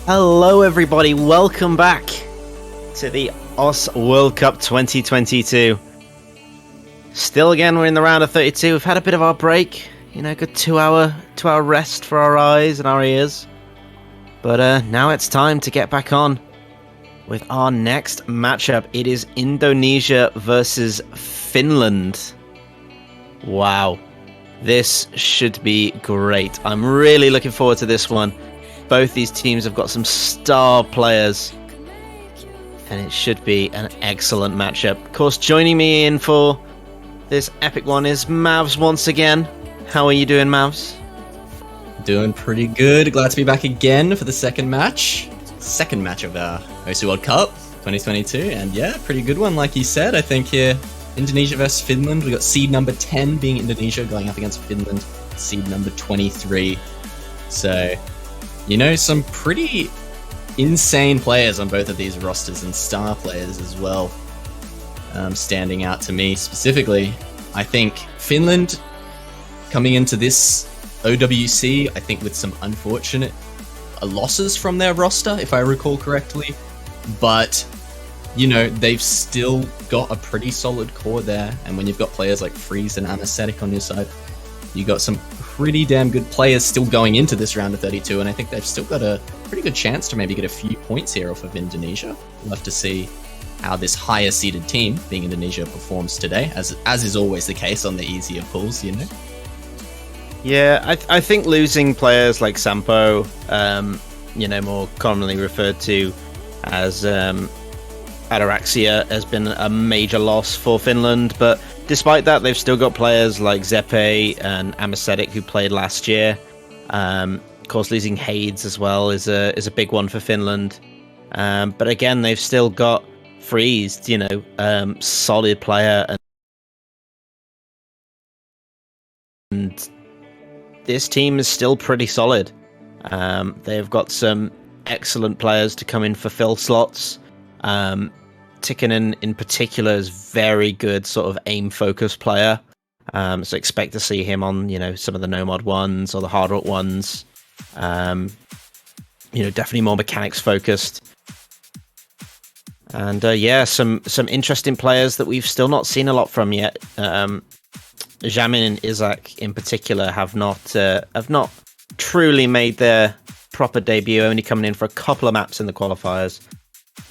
Hello everybody, welcome back to the OS World Cup 2022. Still again, we're in the round of 32. We've had a bit of our break, good two-hour rest for our eyes and our ears. But now it's time to get back on with our next matchup. It is Indonesia versus Finland. Wow, this should be great. I'm really looking forward to this one. Both these teams have got some star players, and it should be an excellent matchup. Of course, joining me in for this epic one is Mavs once again. How are you doing, Mavs? Doing pretty good. Glad to be back again for the second match. Second match of our OC World Cup 2022. And yeah, pretty good one, like you said. I think here, Indonesia versus Finland. We got seed number 10 being Indonesia going up against Finland, seed number 23. So, some pretty insane players on both of these rosters and star players as well. Standing out to me specifically, I think Finland coming into this OWC, I think with some unfortunate losses from their roster, if I recall correctly. But, they've still got a pretty solid core there. And when you've got players like Freeze and Anesthetic on your side, you got some pretty damn good players still going into this round of 32, and I think they've still got a pretty good chance to maybe get a few points here off of Indonesia. We'll have to see how this higher seeded team, being Indonesia, performs today, as is always the case on the easier pools, Yeah, I think losing players like Sampo, more commonly referred to as Ataraxia, has been a major loss for Finland, but despite that, they've still got players like Zepe and Anesthetic who played last year. Of course, losing Hades as well is a big one for Finland. But again, they've still got Freeze, solid player, and this team is still pretty solid. They've got some excellent players to come in for fill slots. Tikkanen in particular is very good sort of aim focused player. So expect to see him on, some of the Nomad ones or the Hard Rock ones. Definitely more mechanics focused. And some interesting players that we've still not seen a lot from yet. Jamin and Isaac in particular have not truly made their proper debut, only coming in for a couple of maps in the qualifiers.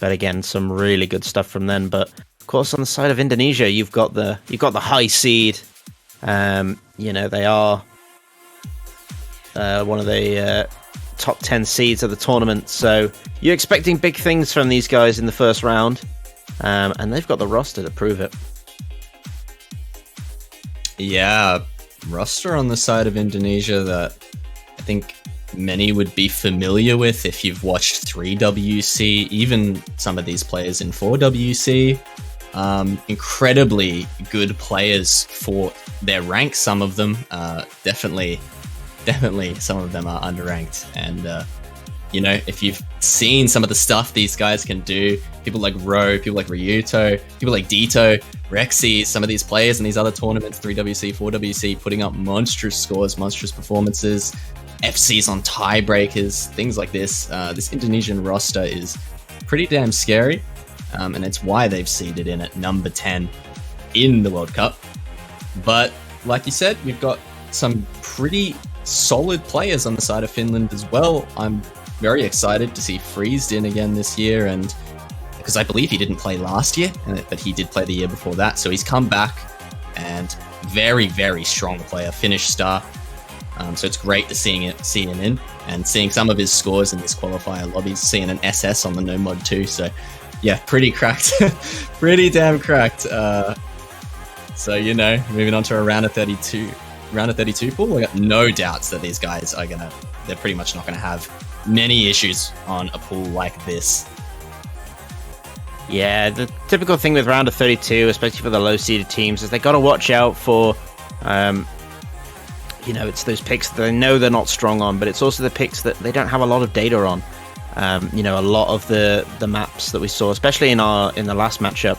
But again, some really good stuff from them. But of course, on the side of Indonesia, you've got the high seed. They are one of the top 10 seeds of the tournament. So you're expecting big things from these guys in the first round, and they've got the roster to prove it. Yeah, roster on the side of Indonesia that I think many would be familiar with if you've watched 3WC, even some of these players in 4WC. Incredibly good players for their rank. Some of them, definitely some of them are underranked. And, if you've seen some of the stuff these guys can do, people like Ro, people like Ryuto, people like Dito, Rexy, some of these players in these other tournaments, 3WC, 4WC, putting up monstrous scores, monstrous performances, FCs on tiebreakers, things like this. This Indonesian roster is pretty damn scary, and it's why they've seeded in at number 10 in the World Cup. But like you said, we've got some pretty solid players on the side of Finland as well. I'm very excited to see Freezed in again this year, and because I believe he didn't play last year, but he did play the year before that, so he's come back, and very, very strong player, Finnish star. So it's great to see him in, and seeing some of his scores in this qualifier lobbies, seeing an SS on the no mod too. So yeah, pretty cracked, pretty damn cracked. So moving on to a round of 32 pool. I got no doubts that these guys they're pretty much not gonna have many issues on a pool like this. Yeah, the typical thing with round of 32, especially for the low seeded teams, is they got to watch out for. It's those picks that they know they're not strong on, but it's also the picks that they don't have a lot of data on. A lot of the maps that we saw, especially in the last matchup,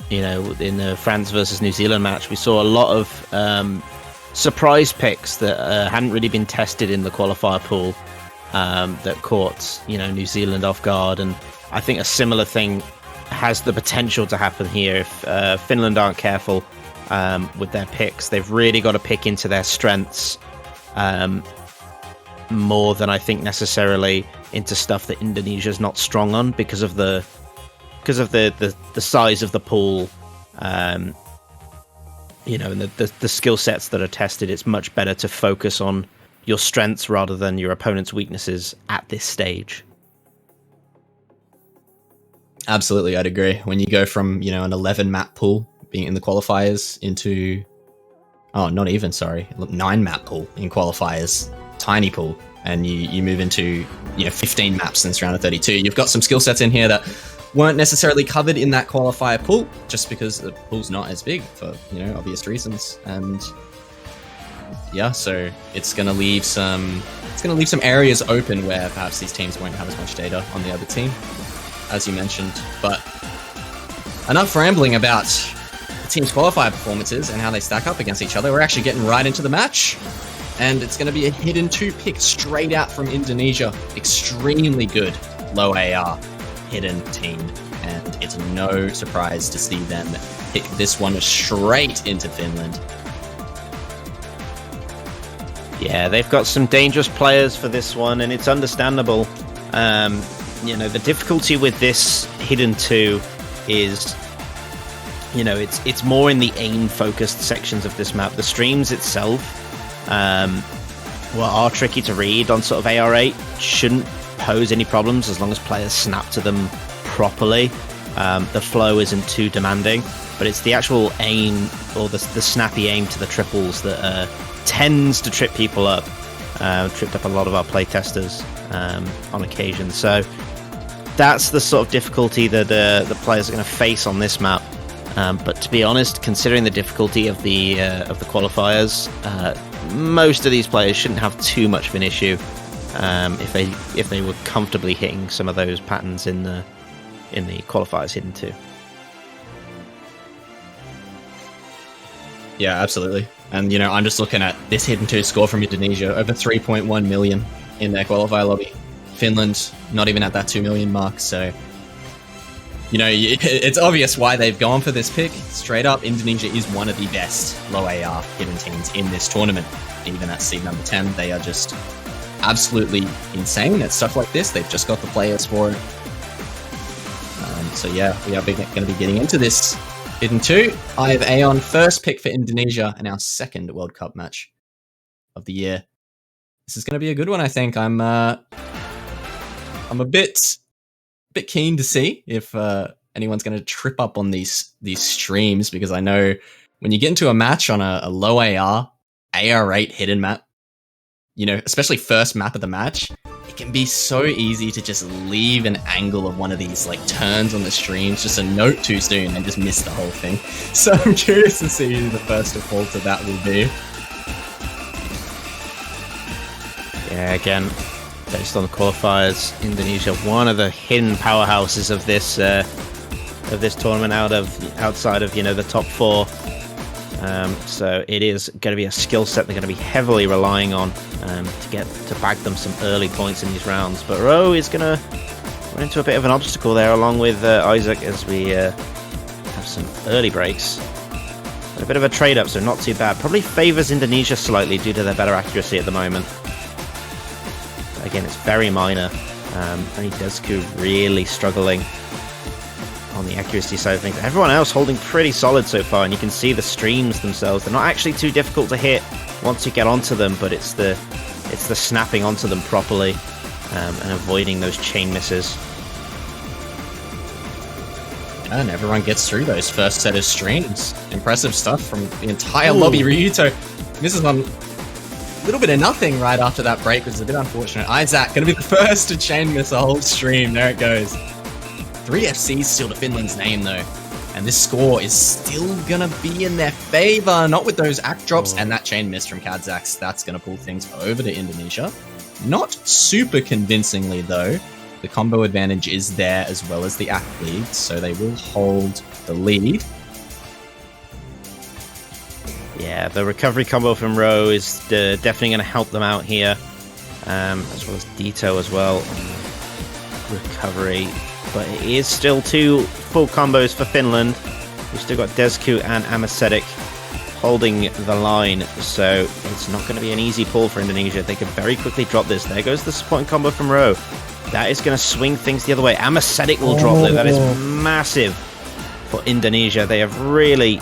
in the France versus New Zealand match, we saw a lot of surprise picks that hadn't really been tested in the qualifier pool. that caught, New Zealand off guard. And I think a similar thing has the potential to happen here if Finland aren't careful with their picks. They've really got to pick into their strengths more than I think necessarily into stuff that Indonesia's not strong on because of the size of the pool, and the skill sets that are tested. It's much better to focus on your strengths rather than your opponent's weaknesses at this stage. Absolutely, I'd agree. When you go from, an 11 map pool being in the qualifiers into, 9 map pool in qualifiers, tiny pool, and you move into, 15 maps in this round of 32. You've got some skill sets in here that weren't necessarily covered in that qualifier pool, just because the pool's not as big for, obvious reasons. And yeah, so it's going to leave some areas open where perhaps these teams won't have as much data on the other team, as you mentioned. But enough rambling about the team's qualifier performances and how they stack up against each other. We're actually getting right into the match, and it's going to be a hidden 2 pick straight out from Indonesia. Extremely good low AR hidden team, and it's no surprise to see them pick this one straight into Finland. Yeah, they've got some dangerous players for this one, and it's understandable. The difficulty with this hidden 2 is, it's more in the aim-focused sections of this map. The streams itself, are tricky to read on sort of AR8, shouldn't pose any problems as long as players snap to them properly. The flow isn't too demanding, but it's the actual aim, or the snappy aim to the triples that tends to trip people up. Tripped up a lot of our playtesters on occasion. So that's the sort of difficulty that the players are going to face on this map. But to be honest, considering the difficulty of the qualifiers, most of these players shouldn't have too much of an issue if they were comfortably hitting some of those patterns in the qualifiers hidden 2. Yeah, absolutely. And, I'm just looking at this hidden 2 score from Indonesia, over 3.1 million in their qualifier lobby. Finland, not even at that 2 million mark. So, it's obvious why they've gone for this pick. Straight up, Indonesia is one of the best low AR hidden teams in this tournament. Even at seed number 10, they are just absolutely insane at stuff like this. They've just got the players for it. So yeah, we are going to be getting into this hidden 2. I have Aeon, first pick for Indonesia, and our second World Cup match of the year. This is going to be a good one, I think. I'm a bit keen to see if anyone's going to trip up on these streams, because I know when you get into a match on a low AR8 hidden map, especially first map of the match, it can be so easy to just leave an angle of one of these turns on the streams just a note too soon and just miss the whole thing. So I'm curious to see who the first to fall to that will be. Yeah, again, based on the qualifiers, Indonesia, one of the hidden powerhouses of this tournament outside of the top 4. So it is going to be a skill set they're going to be heavily relying on to bag them some early points in these rounds. But Rowe is going to run into a bit of an obstacle there, along with Isaac, as we have some early breaks. A bit of a trade-up, so not too bad. Probably favours Indonesia slightly due to their better accuracy at the moment. But again, it's very minor. Only Desku really struggling on the accuracy side of things. Everyone else holding pretty solid so far, and you can see the streams themselves. They're not actually too difficult to hit once you get onto them, but it's the snapping onto them properly and avoiding those chain misses. And everyone gets through those first set of streams. Impressive stuff from the entire lobby. Ryuto misses on a little bit of nothing right after that break, which is a bit unfortunate. Isaac going to be the first to chain miss a whole stream. There it goes. 3 FCs still to Finland's name, though. And this score is still going to be in their favor. Not with those act drops and that chain miss from Kadzaks. That's going to pull things over to Indonesia. Not super convincingly, though. The combo advantage is there as well as the act lead, so they will hold the lead. Yeah, the recovery combo from Rowe is definitely going to help them out here. as well as Dito as well. Recovery, but it is still 2 full combos for Finland. We've still got Desku and Amasetic holding the line, so it's not going to be an easy pull for Indonesia. They could very quickly drop this. There goes the supporting combo from Ro. That is going to swing things the other way. Amasetic will drop it. That is massive for Indonesia. They have really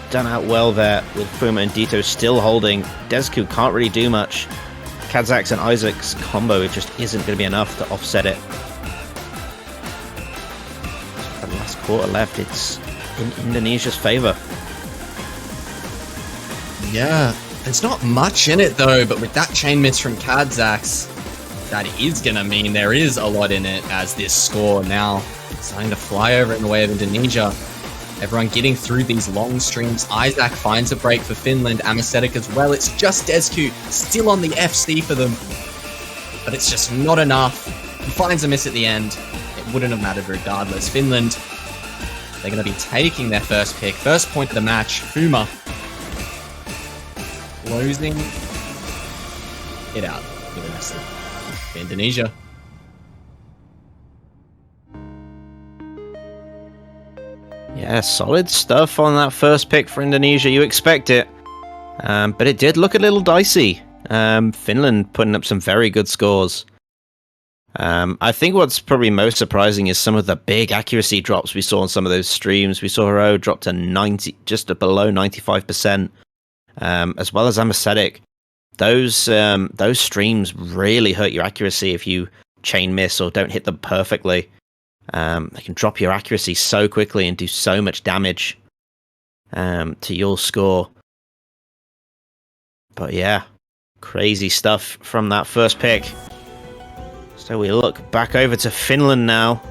done out well there with Fuma and Dito still holding. Desku can't really do much. Kazak's and Isaac's combo, it just isn't going to be enough to offset it. So the last quarter left, it's in Indonesia's favour. Yeah, there's not much in it though, but with that chain miss from Kazak's, that is going to mean there is a lot in it, as this score now starting to fly over in the way of Indonesia. Everyone getting through these long streams. Isaac finds a break for Finland, Amasetic as well. It's just Desku still on the FC for them, but it's just not enough. He finds a miss at the end. It wouldn't have mattered regardless. Finland, they're going to be taking their first pick. First point of the match, Fuma closing it out with an S for Indonesia. Yeah, solid stuff on that first pick for Indonesia. You expect it, but it did look a little dicey. Finland putting up some very good scores. I think what's probably most surprising is some of the big accuracy drops we saw on some of those streams. We saw Hero drop to 90, just below 95%, as well as Amasetic. Those streams really hurt your accuracy if you chain miss or don't hit them perfectly. They can drop your accuracy so quickly and do so much damage to your score. But yeah, crazy stuff from that first pick. So we look back over to Finland now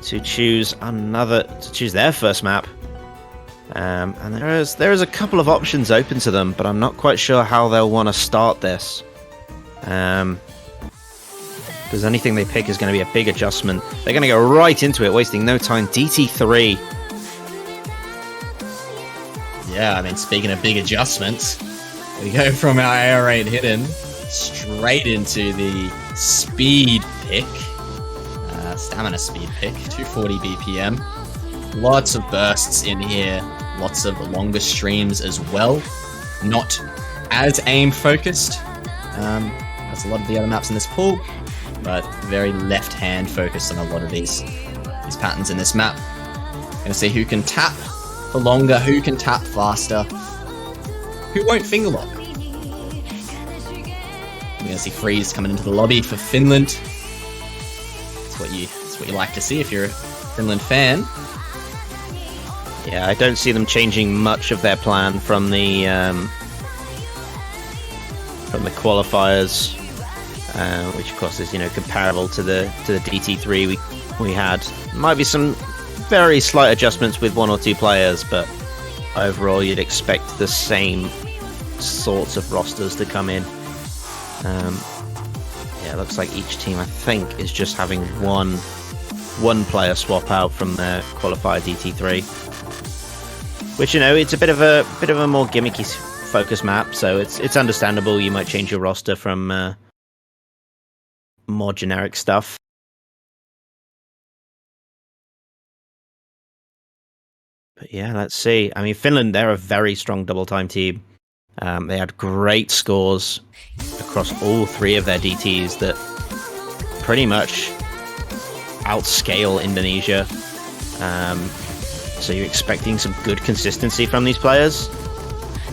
to choose their first map. And there is a couple of options open to them, but I'm not quite sure how they'll want to start this. Because anything they pick is going to be a big adjustment. They're going to go right into it, wasting no time. DT3. Yeah, I mean, speaking of big adjustments, we go from our air raid hidden straight into the speed pick. Stamina speed pick, 240 BPM. Lots of bursts in here. Lots of longer streams as well. Not as aim focused as a lot of the other maps in this pool, but very left-hand focused on a lot of these patterns in this map. Gonna see who can tap for longer, who can tap faster, who won't finger lock. We're gonna see Freeze coming into the lobby for Finland. That's what you like to see if you're a Finland fan. Yeah, I don't see them changing much of their plan from the qualifiers. Which of course is comparable to the DT3 we had. Might be some very slight adjustments with 1 or 2 players, but overall you'd expect the same sorts of rosters to come in. Yeah, it looks like each team I think is just having one player swap out from their qualifier DT3, which it's a bit of a more gimmicky focus map, so it's understandable you might change your roster from more generic stuff. But yeah, let's see. I mean, Finland, they're a very strong double time team. They had great scores across all 3 of their DTs that pretty much outscale Indonesia. So you're expecting some good consistency from these players.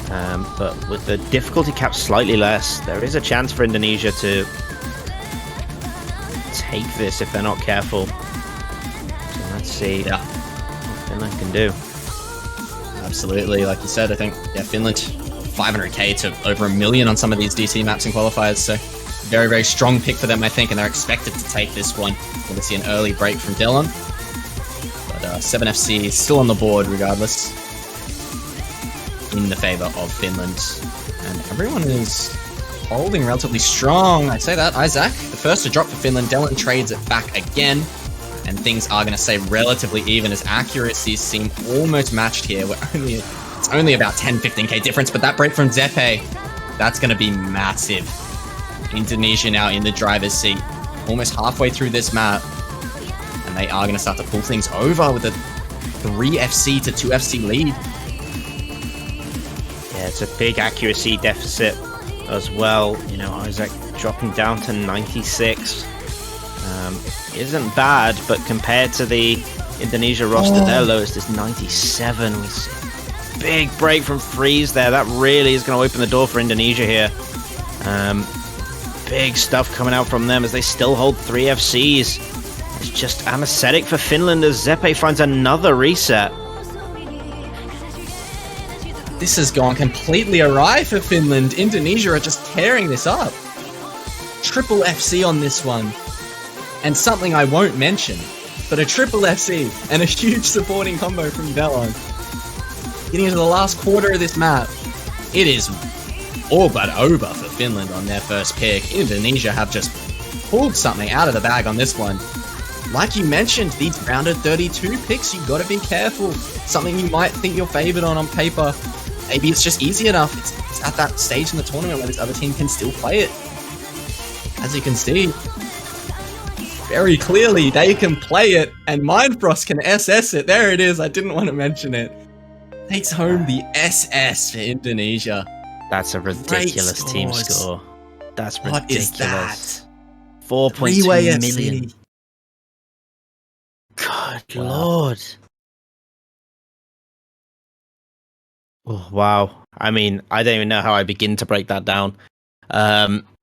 But with the difficulty cap slightly less, there is a chance for Indonesia to take this if they're not careful. So let's see what Finland can do. Absolutely, like you said, I think Finland 500k to over 1 million on some of these DC maps and qualifiers, so very, very strong pick for them, I think, and they're expected to take this one. We're going to see an early break from Dylan, but 7FC is still on the board regardless, in the favour of Finland, and everyone is holding relatively strong. I'd say that. Isaac, the first to drop for Finland. Dylan trades it back again, and things are going to stay relatively even as accuracies seem almost matched here. It's only about 10-15k difference, but that break from Zepe, that's going to be massive Indonesia now in the driver's seat, almost halfway through this map. And they are going to start to pull things over with a 3 FC to 2 FC lead. Yeah, it's a big accuracy deficit as well. You know, Isaac dropping down to 96. Isn't bad, but compared to the Indonesia roster, their lowest is 97. We see a big break from Freeze there. That really is going to open the door for Indonesia here. Big stuff coming out from them as they still hold 3 FCs. It's just anesthetic for Finland as Zeppe finds another reset. This has gone completely awry for Finland. Indonesia are just tearing this up. Triple FC on this one. And something I won't mention, but a triple FC and a huge supporting combo from Delon. Getting into the last quarter of this map, it is all but over for Finland on their first pick. Indonesia have just pulled something out of the bag on this one. Like you mentioned, these rounded 32 picks, you've got to be careful. Something you might think you're favored on paper. Maybe it's just easy enough. It's at that stage in the tournament where this other team can still play it. As you can see, very clearly they can play it, and Mindfrost can SS it. There it is. I didn't want to mention it. Takes home the SS for Indonesia. That's a ridiculous team score. That's ridiculous. What is that? 4.2 3-way million. FC. Good lord. Oh, wow. I mean, I don't even know how I begin to break that down.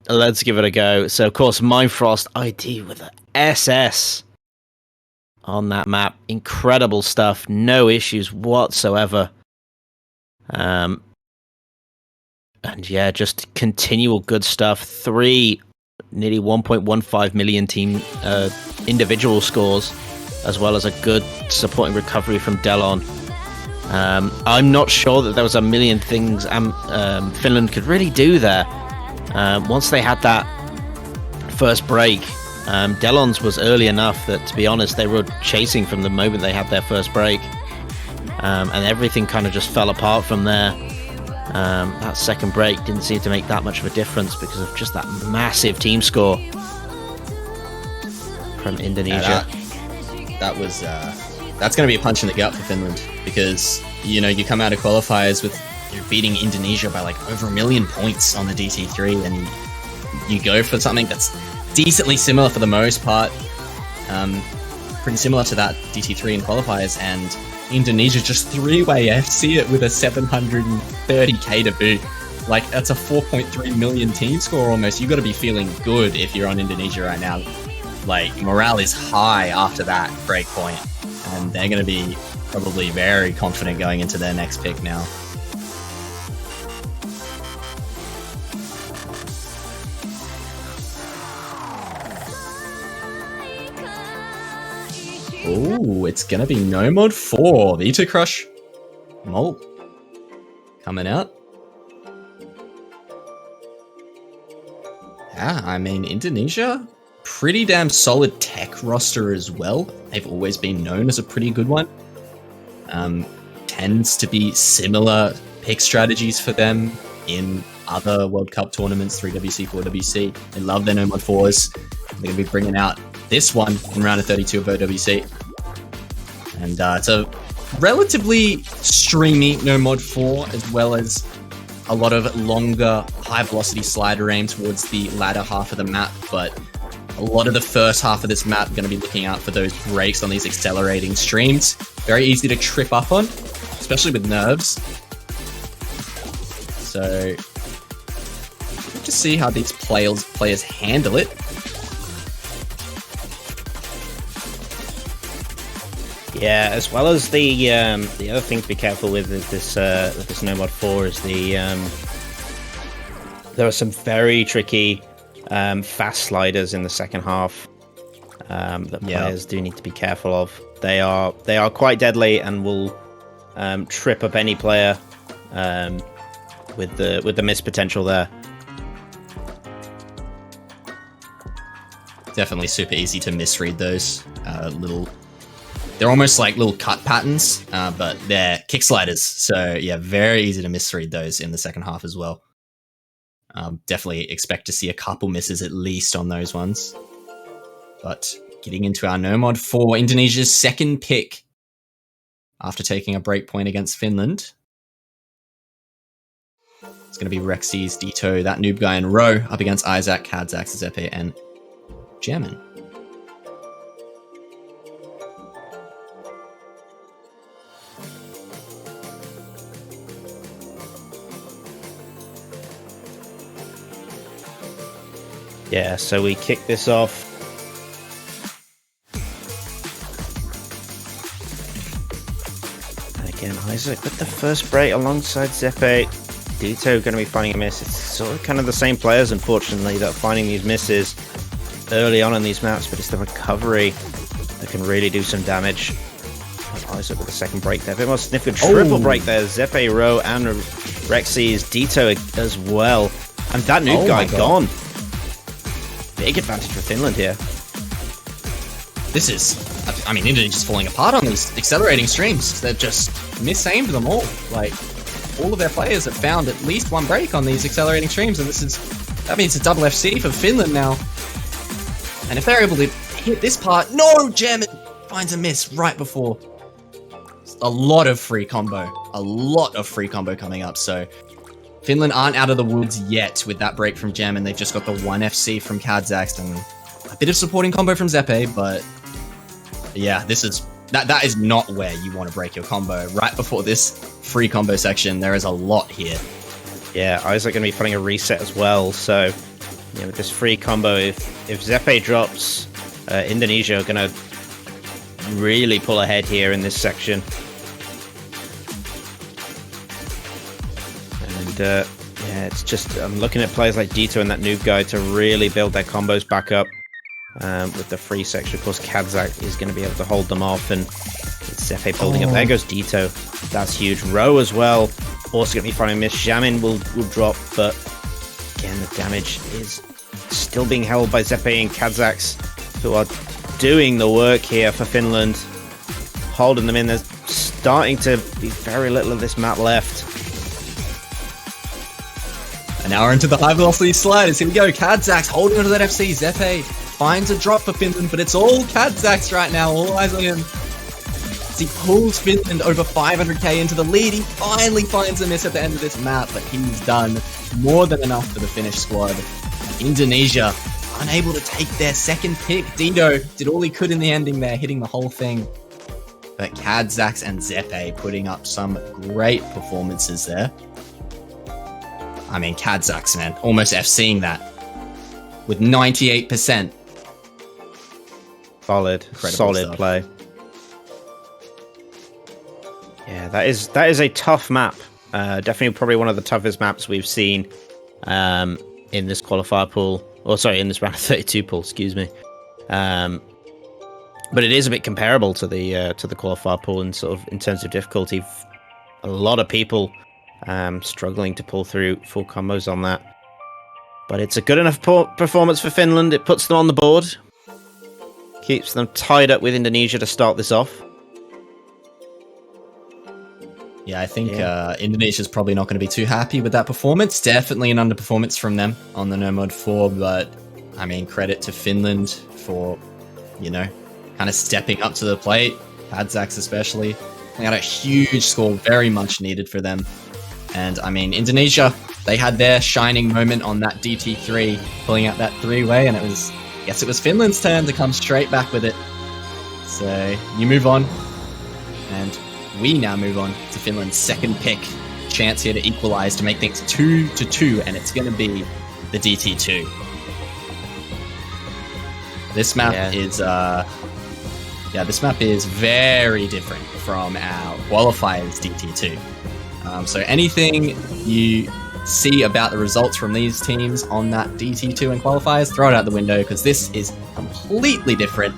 Let's give it a go. So, of course, Mindfrost ID with an SS on that map. Incredible stuff. No issues whatsoever. And yeah, just continual good stuff. 3 nearly 1.15 million team individual scores, as well as a good supporting recovery from Delon. I'm not sure that there was a million things Finland could really do there. Once they had that first break, Delon's was early enough that, to be honest, they were chasing from the moment they had their first break. And everything kind of just fell apart from there. That second break didn't seem to make that much of a difference because of just that massive team score from Indonesia. That's going to be a punch in the gut for Finland, because you know you come out of qualifiers with you're beating Indonesia by like over 1 million points on the DT3, and you go for something that's decently similar for the most part, pretty similar to that DT3 in qualifiers, and Indonesia just 3-way FC it with a 730k to boot. Like, that's a 4.3 million team score almost. You got to be feeling good if you're on Indonesia right now. Like, morale is high after that break point, and they're going to be probably very confident going into their next pick now. Ooh, it's going to be No Mod 4. Vita Crush Molt coming out. Yeah, I mean, Indonesia, pretty damn solid tech roster as well. They've always been known as a pretty good one. Tends to be similar pick strategies for them in other World Cup tournaments, 3WC, 4WC. They love their No Mod 4s. They're going to be bringing out this one in round of 32 of OWC. And it's a relatively streamy No Mod 4, as well as a lot of longer high velocity slider aim towards the latter half of the map, but a lot of the first half of this map going to be looking out for those breaks on these accelerating streams. Very easy to trip up on, especially with nerves. So good to see how these players handle it. Yeah, as well as the other thing to be careful with this No Mod 4 is there are some very tricky fast sliders in the second half that players do need to be careful of. They are quite deadly and will trip up any player with the miss potential there. Definitely super easy to misread those They're almost like little cut patterns, but they're kick sliders. So yeah, very easy to misread those in the second half as well. Definitely expect to see a couple misses at least on those ones. But getting into our Nomod 4, Indonesia's second pick after taking a break point against Finland. It's going to be Rexy's Dito, that noob guy in row, up against Isaac, Kadzax, Zepe, and German. Yeah, so we kick this off. And again, Isaac with the first break alongside Zepe. Dito going to be finding a miss. It's sort of kind of the same players, unfortunately, that are finding these misses early on in these maps, but it's the recovery that can really do some damage. And Isaac with the second break there. A bit more significant triple break there. Zepe, Row, and Rexy's Dito as well. And that noob guy gone. Big advantage for Finland here. This is, I mean, Indonesia's falling apart on these accelerating streams. They've just misaimed them all. Like, all of their players have found at least one break on these accelerating streams, and that means a double FC for Finland now. And if they're able to hit this part, no, German finds a miss right before. A lot of free combo coming up, so Finland aren't out of the woods yet with that break from German. They've just got the 1 FC from Kadzax and a bit of supporting combo from Zepe, but yeah, that is not where you want to break your combo. Right before this free combo section, there is a lot here. Yeah, Isaac going to be finding a reset as well, so with this free combo, if Zepe drops, Indonesia are going to really pull ahead here in this section. And yeah, it's just, I'm looking at players like Dito and that noob guy to really build their combos back up. With the free section, of course, Kadzak is going to be able to hold them off, and it's Zepe building up. There goes Dito. That's huge. Row as well. Also going to be finding miss. Jamin will drop, but again, the damage is still being held by Zepe and Kadzax, who are doing the work here for Finland, holding them in. There's starting to be very little of this map left. An hour into the high velocity sliders. Here we go. Kadzax holding onto that FC. Zepe finds a drop for Finland, but it's all Kadzax right now. All eyes on him. As he pulls Finland over 500k into the lead, he finally finds a miss at the end of this map, but he's done more than enough for the Finnish squad. Indonesia unable to take their second pick. Dito did all he could in the ending there, hitting the whole thing. But Kadzax and Zepe putting up some great performances there. I mean, Kadzax, man, almost FCing that with 98%. Solid stuff. Play. Yeah, that is a tough map. Definitely probably one of the toughest maps we've seen in this qualifier pool. Or sorry, in this round of 32 pool, excuse me. But it is a bit comparable to the qualifier pool in sort of in terms of difficulty. A lot of people struggling to pull through full combos on that. But it's a good enough performance for Finland. It puts them on the board. Keeps them tied up with Indonesia to start this off. Yeah, I think Indonesia's probably not going to be too happy with that performance. Definitely an underperformance from them on the Nomod 4, but I mean, credit to Finland for, kind of stepping up to the plate. Kadzax especially. They had a huge score, very much needed for them. And I mean, Indonesia, they had their shining moment on that DT3, pulling out that three-way, and it was Finland's turn to come straight back with it. So you move on, and we now move on to Finland's second pick. Chance here to equalize, to make things 2-2, and it's going to be the DT2. This map is very different from our qualifiers DT2. So anything you see about the results from these teams on that DT2 and qualifiers, throw it out the window, because this is completely different.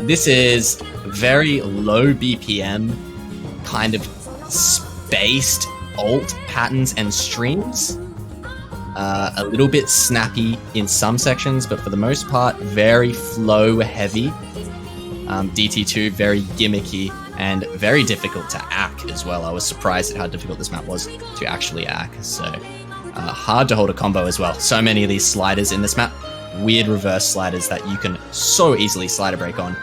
This is very low BPM, kind of spaced alt patterns and streams. A little bit snappy in some sections, but for the most part, very flow heavy. DT2, very gimmicky and very difficult to ack as well. I was surprised at how difficult this map was to actually ack. So hard to hold a combo as well. So many of these sliders in this map, weird reverse sliders that you can so easily slider break on.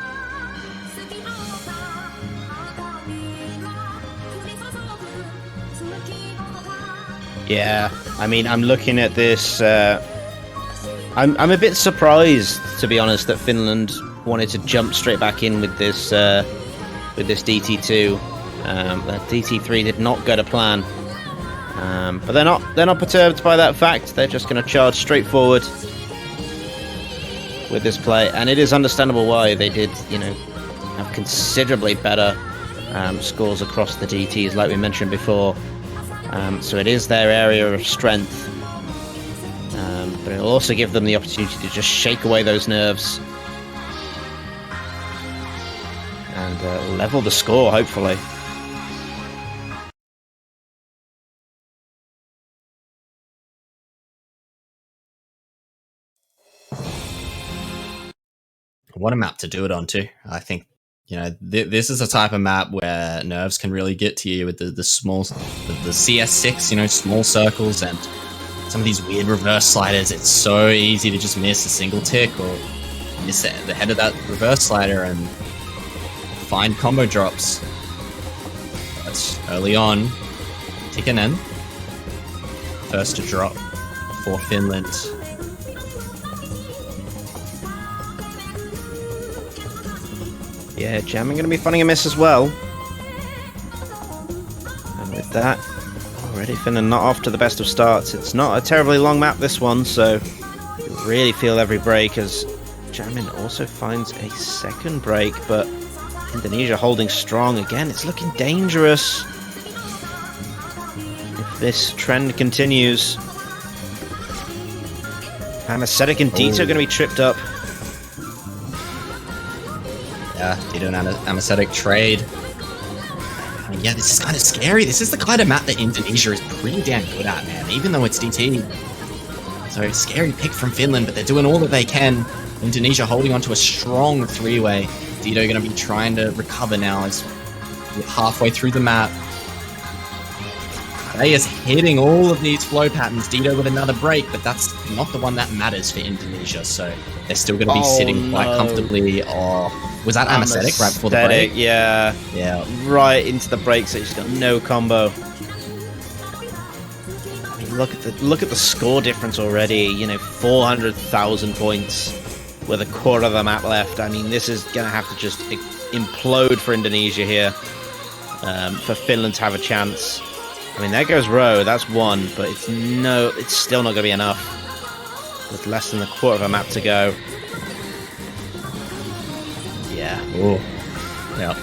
Yeah, I mean, I'm looking at this. I'm a bit surprised, to be honest, that Finland wanted to jump straight back in with this DT2. That DT3 did not go to plan, but they're not perturbed by that fact. They're just going to charge straight forward with this play, and it is understandable why they did, have considerably better scores across the DTs, like we mentioned before. So it is their area of strength, but it'll also give them the opportunity to just shake away those nerves and level the score, hopefully. What a map to do it on too. I think, this is a type of map where nerves can really get to you with the CS6, small circles and some of these weird reverse sliders. It's so easy to just miss a single tick or miss the head of that reverse slider and find combo drops. That's early on. Tikkanen, first to drop for Finland. Yeah, jamming going to be finding a miss as well. And with that, already Finland not off to the best of starts. It's not a terribly long map, this one, so you really feel every break as Jamin also finds a second break, but Indonesia holding strong again. It's looking dangerous if this trend continues. Anesthetic and Dito are going to be tripped up. Yeah, Dito and Anesthetic trade. I mean, yeah, this is kind of scary. This is the kind of map that Indonesia is pretty damn good at, man, even though it's DT. So, scary pick from Finland, but they're doing all that they can. Indonesia holding on to a strong three-way. Dito going to be trying to recover now as we're halfway through the map. They is hitting all of these flow patterns. Dito with another break, but that's not the one that matters for Indonesia, so they're still going to be sitting quite comfortably. Oh, was that Anesthetic right before the break? Yeah. Right into the break, so he's got no combo. I mean, look at the score difference already. 400,000 points with a quarter of the map left. I mean, this is going to have to just implode for Indonesia here for Finland to have a chance. I mean, there goes Rowe. That's one, but it's still not going to be enough with less than a quarter of a map to go. Yeah. Ooh. Yeah.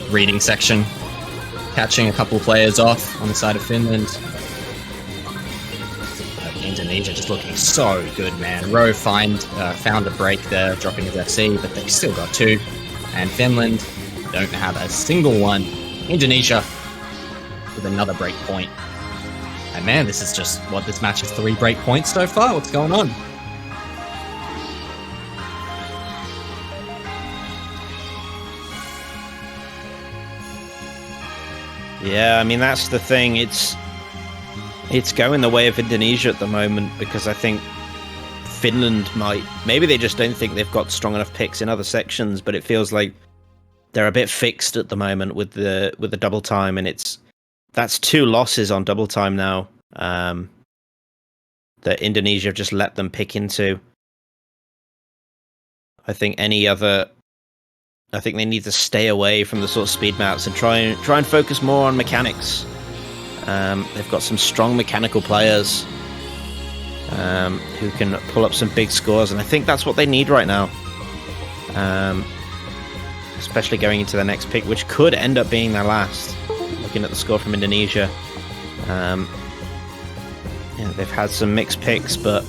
Reading section, catching a couple players off on the side of Finland. Indonesia just looking so good, man. Rowe found a break there, dropping his FC, but they've still got two. And Finland don't have a single one. Indonesia with another break point. And man, this is just this match is 3 break points so far. What's going on? Yeah, I mean, that's the thing. It's going the way of Indonesia at the moment, because I think Finland maybe they just don't think they've got strong enough picks in other sections, but it feels like they're a bit fixed at the moment with the double time, and that's 2 losses on double time now that Indonesia have just let them pick into. I think they need to stay away from the sort of speed maps and try and focus more on mechanics. They've got some strong mechanical players who can pull up some big scores, and I think that's what they need right now. Especially going into the next pick, which could end up being their last. Looking at the score from Indonesia, they've had some mixed picks, but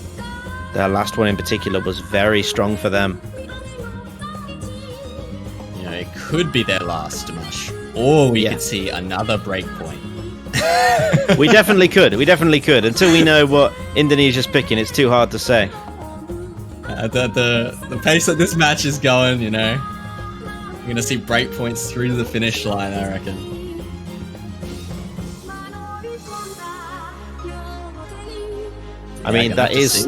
their last one in particular was very strong for them. It could be their last, Dimash, or we could see another breakpoint. We definitely could. Until we know what Indonesia's picking, it's too hard to say. The pace that this match is going, we're going to see breakpoints through to the finish line, I reckon. I mean, that is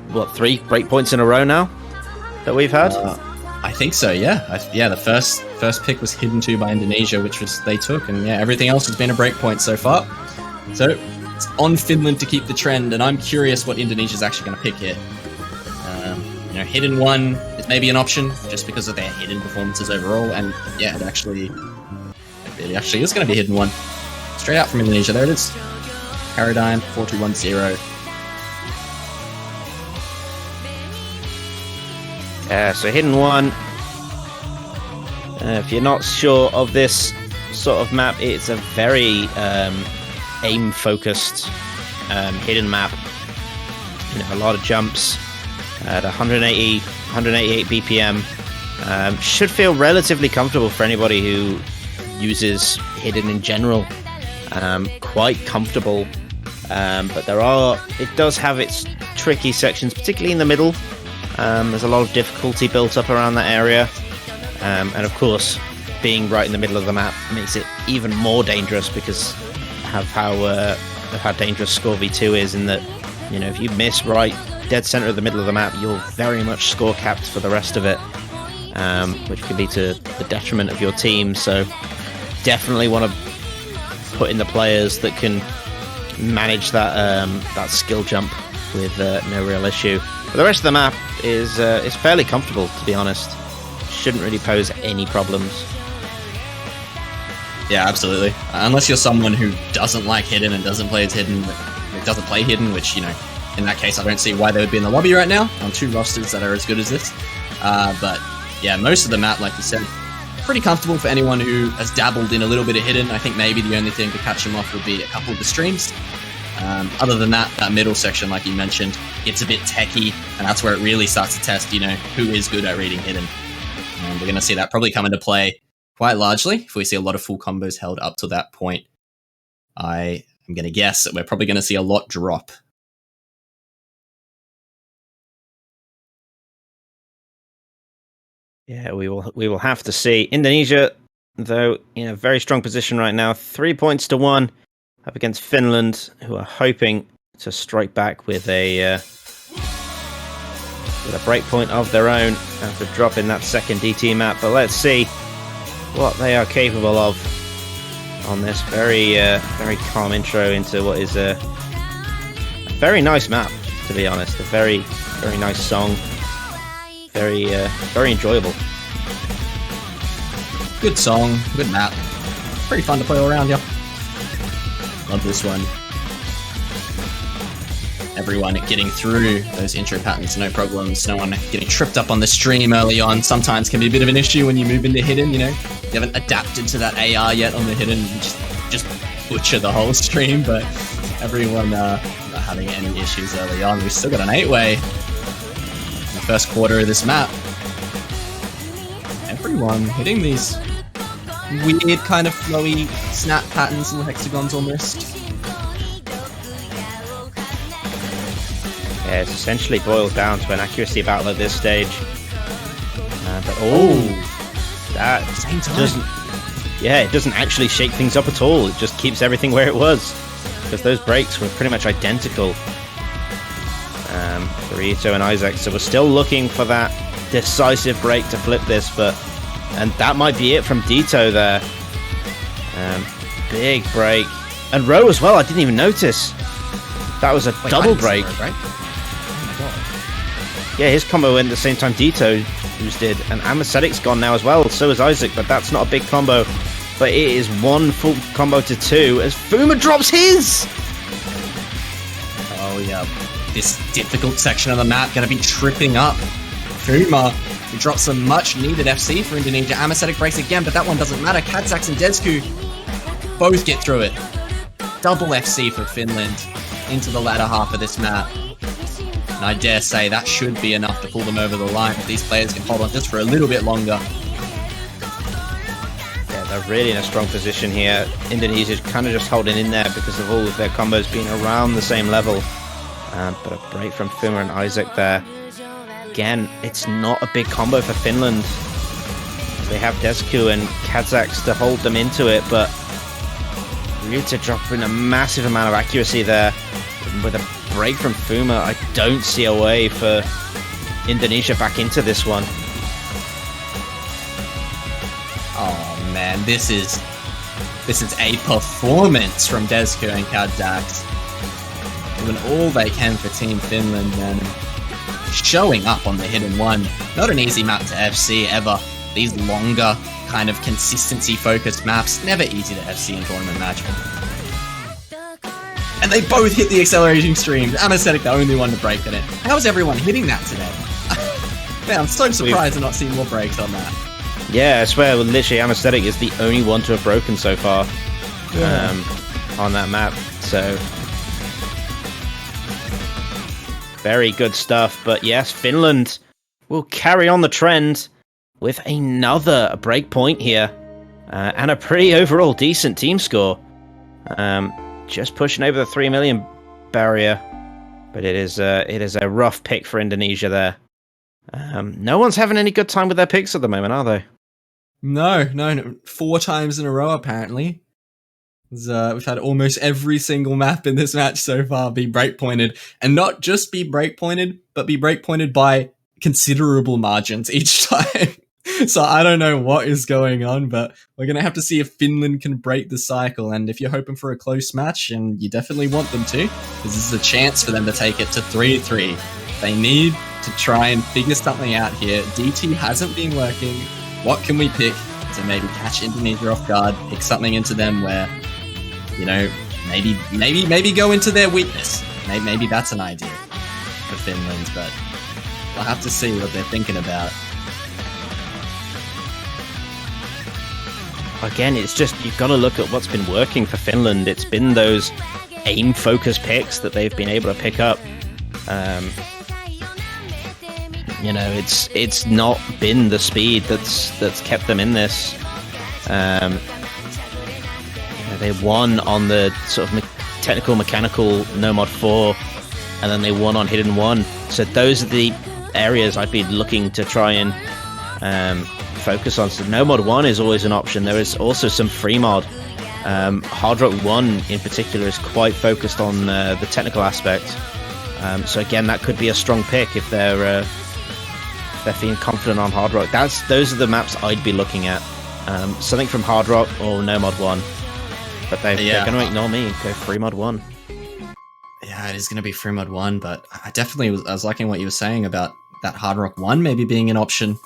what, 3 breakpoints in a row now that we've had. I think so. Yeah, the first pick was hidden 2 by Indonesia, which was they took, and yeah, everything else has been a breakpoint so far. So it's on Finland to keep the trend, and I'm curious what Indonesia's actually going to pick here. Hidden 1 is maybe an option just because of their hidden performances overall, and yeah, it actually is going to be hidden 1. Straight out from Indonesia, there it is. Paradigm 4210. So hidden 1. If you're not sure of this sort of map, it's a very aim-focused hidden map. A lot of jumps at 188 BPM. Should feel relatively comfortable for anybody who uses hidden in general. Quite comfortable, but it does have its tricky sections, particularly in the middle. There's a lot of difficulty built up around that area, and of course, being right in the middle of the map makes it even more dangerous because of how dangerous Score V2 is. In that, if you miss right dead center of the middle of the map, you're very much score capped for the rest of it, which can be to the detriment of your team. So, definitely want to put in the players that can manage that skill jump with no real issue. But the rest of the map is fairly comfortable, to be honest. Shouldn't really pose any problems. Yeah, absolutely. Unless you're someone who doesn't like hidden and doesn't play hidden, which, in that case, I don't see why they would be in the lobby right now on 2 rosters that are as good as this. But yeah, most of the map, like you said, pretty comfortable for anyone who has dabbled in a little bit of hidden. I think maybe the only thing to catch him off would be a couple of the streams. Other than that middle section, like you mentioned, it's a bit techie, and that's where it really starts to test, who is good at reading hidden. And we're going to see that probably come into play quite largely if we see a lot of full combos held up to that point. I am going to guess that we're probably going to see a lot drop. Yeah, we will have to see. Indonesia, though, in a very strong position right now, 3 points to 1 up against Finland, who are hoping to strike back with a breakpoint of their own after dropping that second DT map. But let's see what they are capable of on this very calm intro into what is a very nice map, to be honest. A very nice song. Very enjoyable. Good song, good map. Pretty fun to play all around, yeah. Love this one. Everyone getting through those intro patterns, no problems. No one getting tripped up on the stream early on. Sometimes can be a bit of an issue when you move into hidden, You haven't adapted to that AR yet on the hidden. You just butcher the whole stream, but everyone not having any issues early on. We've still got an 8-way. First quarter of this map. Everyone hitting these weird kind of flowy snap patterns and hexagons almost. Yeah, it's essentially boiled down to an accuracy battle at this stage. That it doesn't actually shake things up at all. It just keeps everything where it was, because those breaks were pretty much identical. For Ito and Isaac, so we're still looking for that decisive break to flip this, and that might be it from Dito there. Big break, and Rowe as well. I didn't even notice that was a double break. Rowe, right? Oh my god! Yeah, his combo went at the same time Dito did, and Amacetic's gone now as well. So is Isaac, but that's not a big combo. But it is 1 full combo to 2 as Fuma drops his. Oh yeah. This difficult section of the map going to be tripping up Fuma, who drops some much needed FC for Indonesia. Amacetic breaks again, but that one doesn't matter. Kazaks and Dezku both get through it. Double FC for Finland into the latter half of this map. And I dare say that should be enough to pull them over the line if these players can hold on just for a little bit longer. Yeah, they're really in a strong position here. Indonesia's kind of just holding in there because of all of their combos being around the same level. But a break from Fuma and Isaac there. Again, it's not a big combo for Finland. They have Dezku and Kazaks to hold them into it, but Ryuta dropping a massive amount of accuracy there with a break from Fuma, I don't see a way for Indonesia back into this one. Oh man, this is a performance from Desko and Kadax. Doing all they can for Team Finland and showing up on the hidden one. Not an easy map to FC ever. These longer, kind of consistency-focused maps, never easy to FC in tournament match. And they both hit the accelerating streams. Anesthetic, the only one to break on it. How is everyone hitting that today? Man, I'm so surprised to not see more breaks on that. Yeah, I swear, literally, Anesthetic is the only one to have broken so far on that map. So, very good stuff. But yes, Finland will carry on the trend with another breakpoint here and a pretty overall decent team score. Just pushing over the 3 million barrier, but it is a rough pick for Indonesia there. No one's having any good time with their picks at the moment, are they? No. 4 times in a row, apparently. We've had almost every single map in this match so far be breakpointed. And not just be breakpointed, but be breakpointed by considerable margins each time. So I don't know what is going on, but we're going to have to see if Finland can break the cycle. And if you're hoping for a close match, and you definitely want them to, this is a chance for them to take it to 3-3. They need to try and figure something out here. DT hasn't been working. What can we pick to maybe catch Indonesia off guard, pick something into them where, you know, maybe go into their weakness. Maybe that's an idea for Finland, but we'll have to see what they're thinking about. Again, it's just, you've got to look at what's been working for Finland. It's been those aim-focused picks that they've been able to pick up. You know, it's not been the speed that's kept them in this. You know, they won on the sort of technical mechanical Nomad 4, and then they won on Hidden 1. So those are the areas I'd be looking to try and focus on. So Nomad 1 is always an option. There is also some free mod. Hard Rock 1 in particular is quite focused on the technical aspect. So again, that could be a strong pick if they're feeling confident on Hard Rock. Those are the maps I'd be looking at. Something from Hard Rock or Nomad 1. But they're going to ignore me and go free mod 1. Yeah, it is going to be free mod 1, but I was liking what you were saying about that Hard Rock 1 maybe being an option.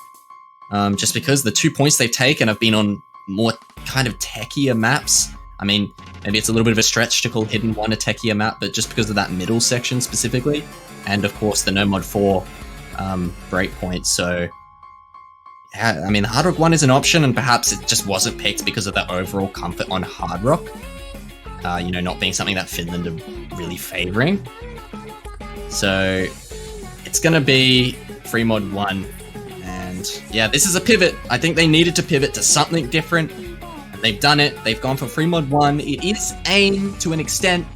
Just because the 2 points they've taken have been on more kind of techier maps. I mean, maybe it's a little bit of a stretch to call Hidden 1 a techier map, but just because of that middle section specifically, and of course the Nomad 4 breakpoint. So, yeah, I mean, Hard Rock 1 is an option, and perhaps it just wasn't picked because of the overall comfort on Hard Rock. You know, not being something that Finland are really favoring. So, it's going to be free mod 1. And yeah, this is a pivot. I think they needed to pivot to something different. And they've done it. They've gone for free mod 1. It is aim to an extent.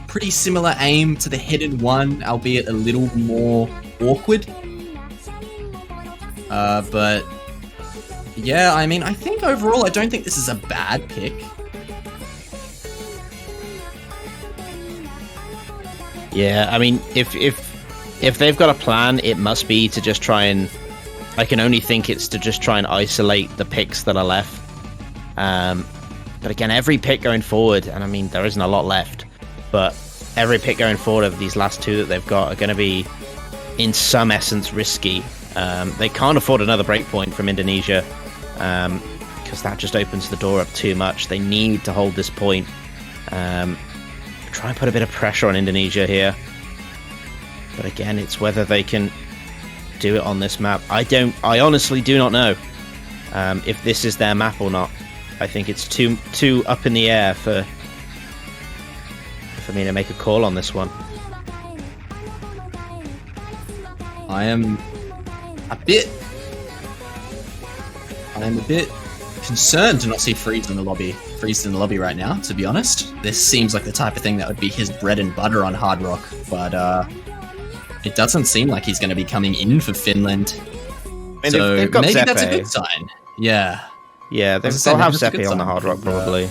Pretty similar aim to the Hidden 1, albeit a little more awkward. But yeah, I mean, I think overall, I don't think this is a bad pick. Yeah, I mean, if they've got a plan, it must be to just try and... I can only think it's to just try and isolate the picks that are left. But again, every pick going forward, and I mean, there isn't a lot left, but every pick going forward of these last 2 that they've got are going to be, in some essence, risky. They can't afford another breakpoint from Indonesia, because that just opens the door up too much. They need to hold this point. Try and put a bit of pressure on Indonesia here. But again, it's whether they can do it on this map. I honestly do not know if this is their map or not. I think it's too up in the air for me to make a call on this one. I am a bit concerned to not see Freeze in the lobby right now, to be honest. This seems like the type of thing that would be his bread and butter on Hard Rock, but it doesn't seem like he's going to be coming in for Finland. I mean, so they've got maybe Zeppe. that's a good sign. Yeah. Yeah, they'll have Zeppe on the Hard Rock, probably.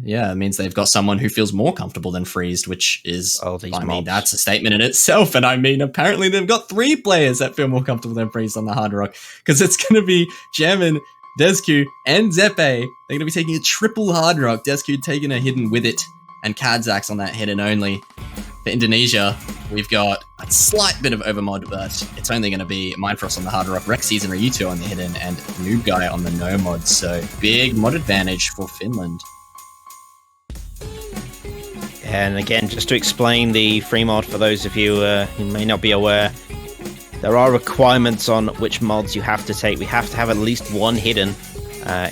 Yeah, it means they've got someone who feels more comfortable than Freezed, which is, these I mean, mobs. that's a statement in itself. And I mean, apparently they've got 3 players that feel more comfortable than Freezed on the Hard Rock, because it's going to be Jamin, Desku, and Zepe. They're going to be taking a triple Hard Rock. Desku taking a hidden with it, and Kadzax on that hidden only. For Indonesia, we've got a slight bit of overmod, but it's only going to be Mindfrost on the Hard Rock, Rexys and Ryuto on the hidden, and Noob Guy on the no mod. So big mod advantage for Finland. And again, just to explain the free mod for those of you who may not be aware, there are requirements on which mods you have to take. We have to have at least one hidden.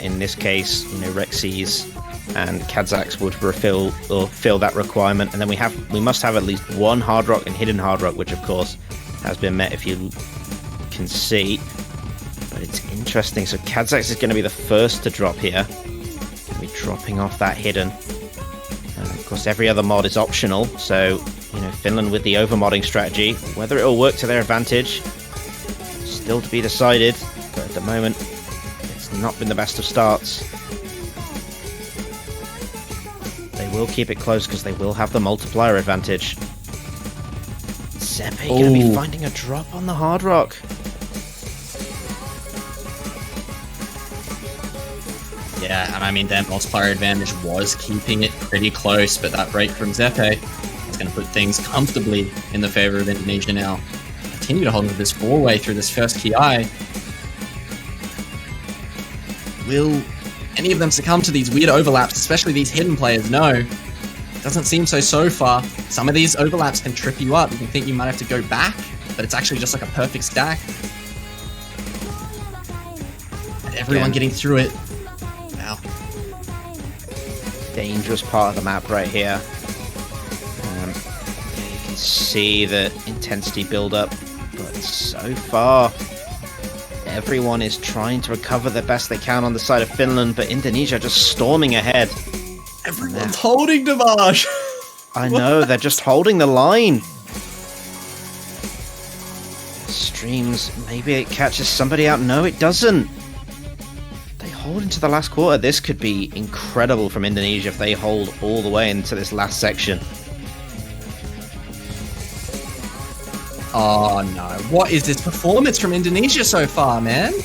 In this case, Rexys and Kadzax would fill that requirement, and then we must have at least one Hard Rock and hidden Hard Rock, which of course has been met, if you can see. But it's interesting. So Kadzax is going to be the first to drop here. He'll be dropping off that hidden. Of course, every other mod is optional, so Finland with the overmodding strategy, whether it will work to their advantage, still to be decided. But at the moment, it's not been the best of starts. They will keep it close because they will have the multiplier advantage. Zepe going to be finding a drop on the Hard Rock. Yeah, and I mean, their multiplier advantage was keeping it pretty close, but that break from Zepe is going to put things comfortably in the favor of Indonesia now. Continue to hold on to this 4-way through this first Ki. Will any of them succumb to these weird overlaps, especially these hidden players? No. It doesn't seem so far. Some of these overlaps can trip you up. You can think you might have to go back, but it's actually just like a perfect stack. And everyone getting through it. Wow. Dangerous part of the map right here. You can see the intensity build up, but so far everyone is trying to recover the best they can on the side of Finland, but Indonesia just storming ahead. Everyone's holding Damage. I know, they're just holding the line. Streams, maybe it catches somebody out. No, it doesn't. They hold into the last quarter. This could be incredible from Indonesia if they hold all the way into this last section. Oh no, what is this performance from Indonesia so far, man? And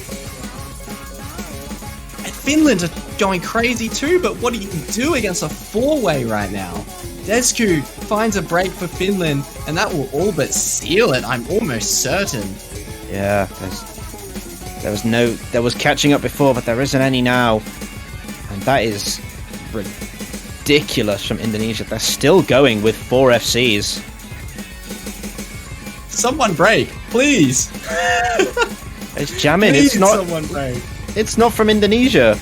Finland are going crazy too, but what do you do against a 4-way right now? Desku finds a break for Finland, and that will all but seal it, I'm almost certain. Yeah, there was catching up before, but there isn't any now. And that is ridiculous from Indonesia. They're still going with 4 FCs. Someone break, please. It's jamming. Please, it's not. Someone break. It's not from Indonesia.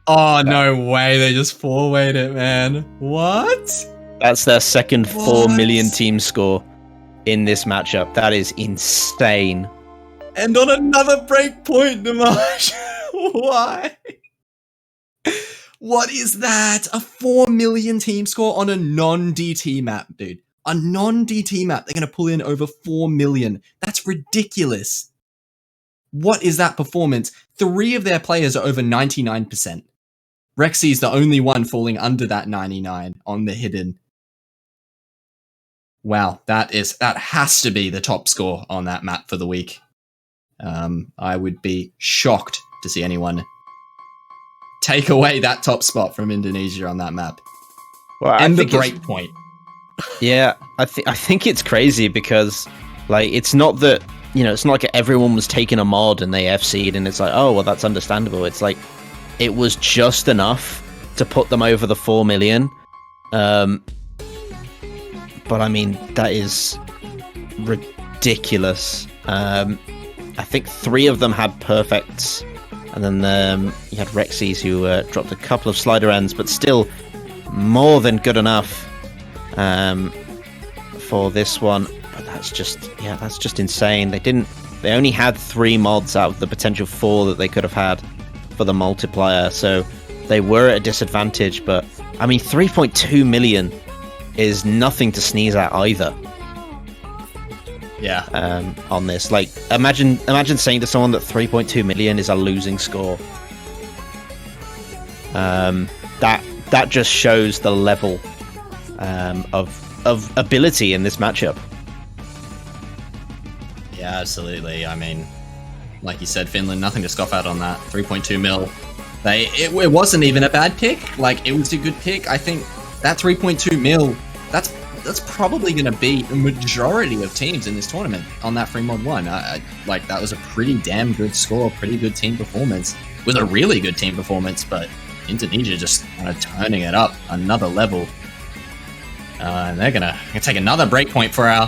Oh no way! They just 4-wayed it, man. What? That's their second 4 million team score in this matchup. That is insane. And on another break point, Damage. Why? What is that? A 4 million team score on a non-DT map, dude. A non-DT map, they're going to pull in over 4 million. That's ridiculous. What is that performance? 3 of their players are over 99%. Rexy is the only one falling under that 99 on the hidden. Wow, that has to be the top score on that map for the week. I would be shocked to see anyone take away that top spot from Indonesia on that map. Well, and the break point. Yeah, I think it's crazy because, like, it's not that, it's not like everyone was taking a mod and they FC'd and it's like, oh, well, that's understandable. It's like, it was just enough to put them over the 4 million. But I mean, that is ridiculous. I think 3 of them had perfects. And then you had Rexys who dropped a couple of slider ends, but still more than good enough for this one. But that's just insane. They only had 3 mods out of the potential 4 that they could have had for the multiplier, so they were at a disadvantage. But I mean, 3.2 million is nothing to sneeze at either. Yeah. On this, like, imagine saying to someone that 3.2 million is a losing score. That just shows the level of ability in this matchup. Yeah, absolutely. I mean, like you said, Finland, nothing to scoff at on that. 3.2 mil. It wasn't even a bad pick. Like, it was a good pick. I think that 3.2 mil, that's probably going to beat the majority of teams in this tournament on that free mod 1. Like, that was a pretty damn good score, pretty good team performance. It was a really good team performance, but Indonesia just kind of turning it up another level. And they're gonna take another breakpoint for our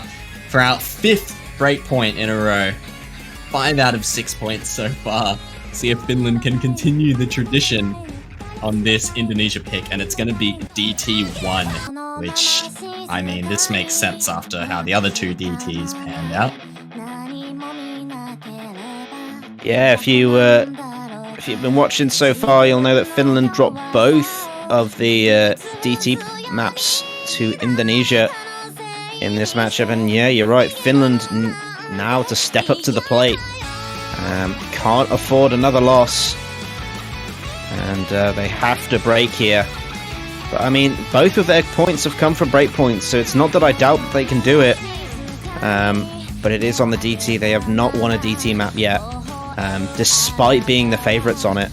5th breakpoint in a row. 5 out of 6 points so far. See if Finland can continue the tradition on this Indonesia pick, and it's going to be DT1, which, I mean, this makes sense after how the other 2 DTs panned out. Yeah, if you've been watching so far, you'll know that Finland dropped both of the DT maps to Indonesia in this matchup, and yeah, you're right, Finland now to step up to the plate. Can't afford another loss, and they have to break here. But I mean, both of their points have come from break points, so it's not that I doubt that they can do it. But it is on the DT. They have not won a DT map yet, despite being the favourites on it.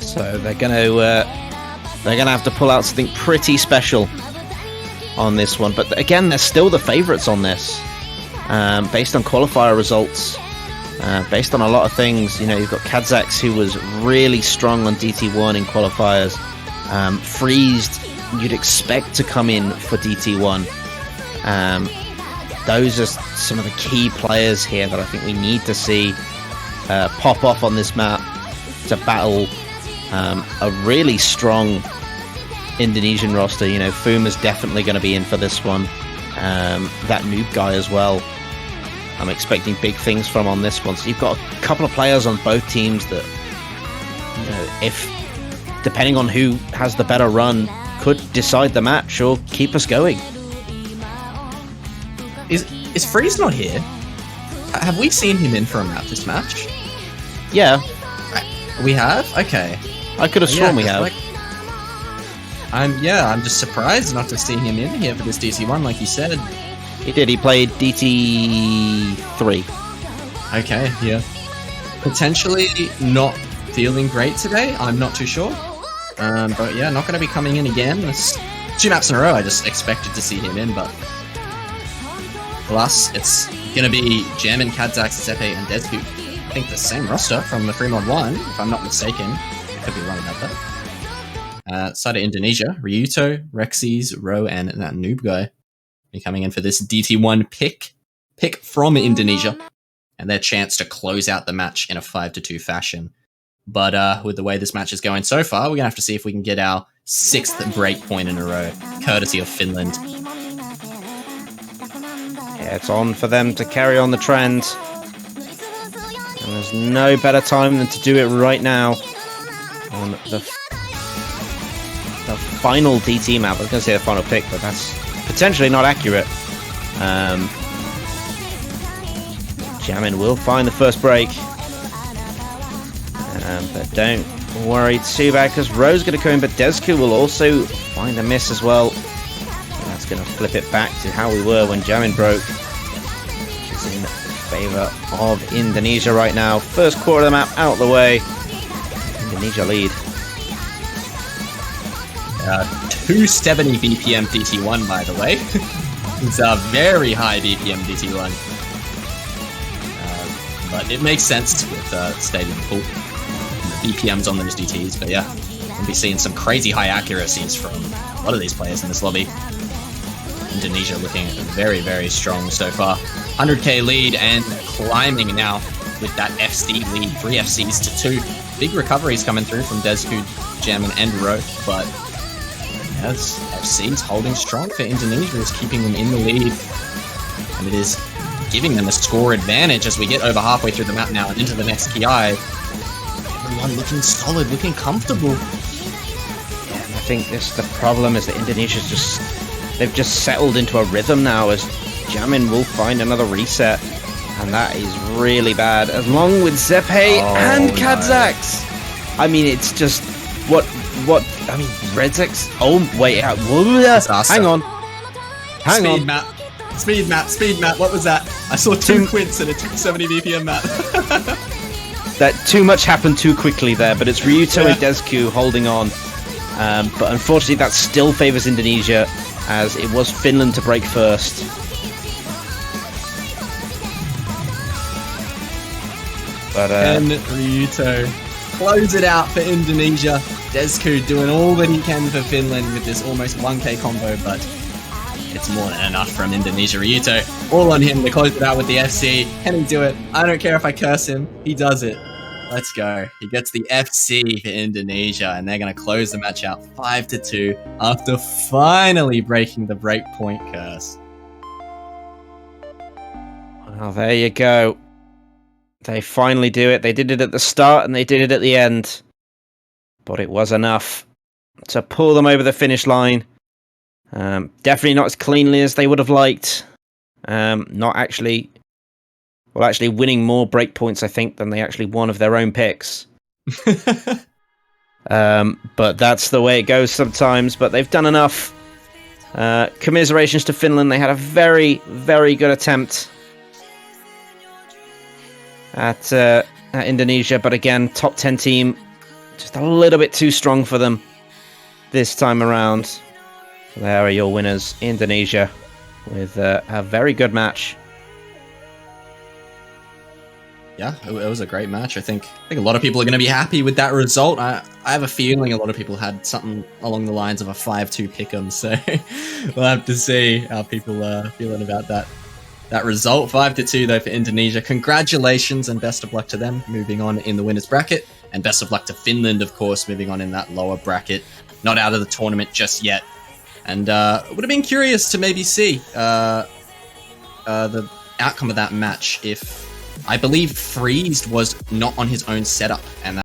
So they're gonna have to pull out something pretty special on this one. But again, they're still the favourites on this, based on qualifier results. Based on a lot of things, you know, you've got Kazakhs, who was really strong on DT1 in qualifiers. Freezed, you'd expect to come in for DT1. Those are some of the key players here that I think we need to see pop off on this map to battle a really strong Indonesian roster. You know, Fuma's definitely going to be in for this one. That noob guy as well. I'm expecting big things from on this one. So you've got a couple of players on both teams that, you know, if depending on who has the better run, could decide the match or keep us going. Is Freeze not here? Have we seen him in for a map this match? Yeah. We have? Okay. I could have sworn we have. Like, I'm just surprised not to see him in here for this DT1, like you said. He did. He played DT3. Okay, yeah. Potentially not feeling great today. I'm not too sure. But yeah, not going to be coming in again. It's 2 maps in a row. I just expected to see him in, but plus it's going to be German, Kazakh, Zepe, and Desku. I think the same roster from the free mod 1, if I'm not mistaken. I could be wrong about that. Side of Indonesia, Ryuto, Rexys, Ro, and that noob guy be coming in for this DT1 pick from Indonesia, and their chance to close out the match in a 5-2 fashion. But with the way this match is going so far, we're going to have to see if we can get our 6th break point in a row, courtesy of Finland. Yeah, it's on for them to carry on the trend. And there's no better time than to do it right now on the final DT map. I was going to say the final pick, but that's potentially not accurate. Jamin will find the first break. But don't worry too bad, because Ro's going to come in, but Desku will also find a miss as well. So that's going to flip it back to how we were when Jamin broke, which is in favour of Indonesia right now. First quarter of the map out of the way. Indonesia lead. 270 BPM DT1, by the way. It's a very high BPM DT1. But it makes sense with stadium pool. BPMs on those DTs, but yeah, we'll be seeing some crazy high accuracies from a lot of these players in this lobby. Indonesia looking very, very strong so far. 100k lead and climbing now with that FC lead. 3 FCs to 2. Big recoveries coming through from Desku, Jamin, and Ro, but yes, FC's holding strong for Indonesia, is keeping them in the lead, and it is giving them a score advantage as we get over halfway through the map now and into the next KI. Everyone looking solid, looking comfortable. Yeah, and I think the problem is that Indonesia's they've just settled into a rhythm now, as Jamin will find another reset, and that is really bad, along with Zepe and Kazakhs. I mean, it's just What? I mean, Redzex. Oh wait, Disaster. hang on. Hang Speed on. map. Speed map. What was that? I saw two quints and a 270 BPM map. That too much happened too quickly there, but it's Ryuto and Desku holding on. But unfortunately, that still favors Indonesia, as it was Finland to break first. But and Ryuto close it out for Indonesia. Desku doing all that he can for Finland with this almost 1k combo, but it's more than enough from Indonesia. Ryuto, all on him to close it out with the FC. Can he do it? I don't care if I curse him. He does it. Let's go. He gets the FC for Indonesia, and they're going to close the match out 5-2 after finally breaking the breakpoint curse. well, there you go. They finally do it. They did it at the start and they did it at the end. But it was enough to pull them over the finish line. Definitely not as cleanly as they would have liked. Not actually... Well, actually winning more breakpoints, I think, than they actually won of their own picks. But that's the way it goes sometimes. But they've done enough. Commiserations to Finland. They had a very, very good attempt at Indonesia. But again, top 10 team, just a little bit too strong for them this time around. There are your winners, Indonesia, with a very good match. Yeah, it was a great match. I think a lot of people are going to be happy with that result. I have a feeling a lot of people had something along the lines of a 5-2 pick'em, so we'll have to see how people are feeling about that result. 5-2 though for Indonesia. Congratulations and best of luck to them moving on in the winners bracket, and best of luck to Finland, of course, moving on in that lower bracket. Not out of the tournament just yet, and would have been curious to maybe see the outcome of that match if. I believe Freezed was not on his own setup, and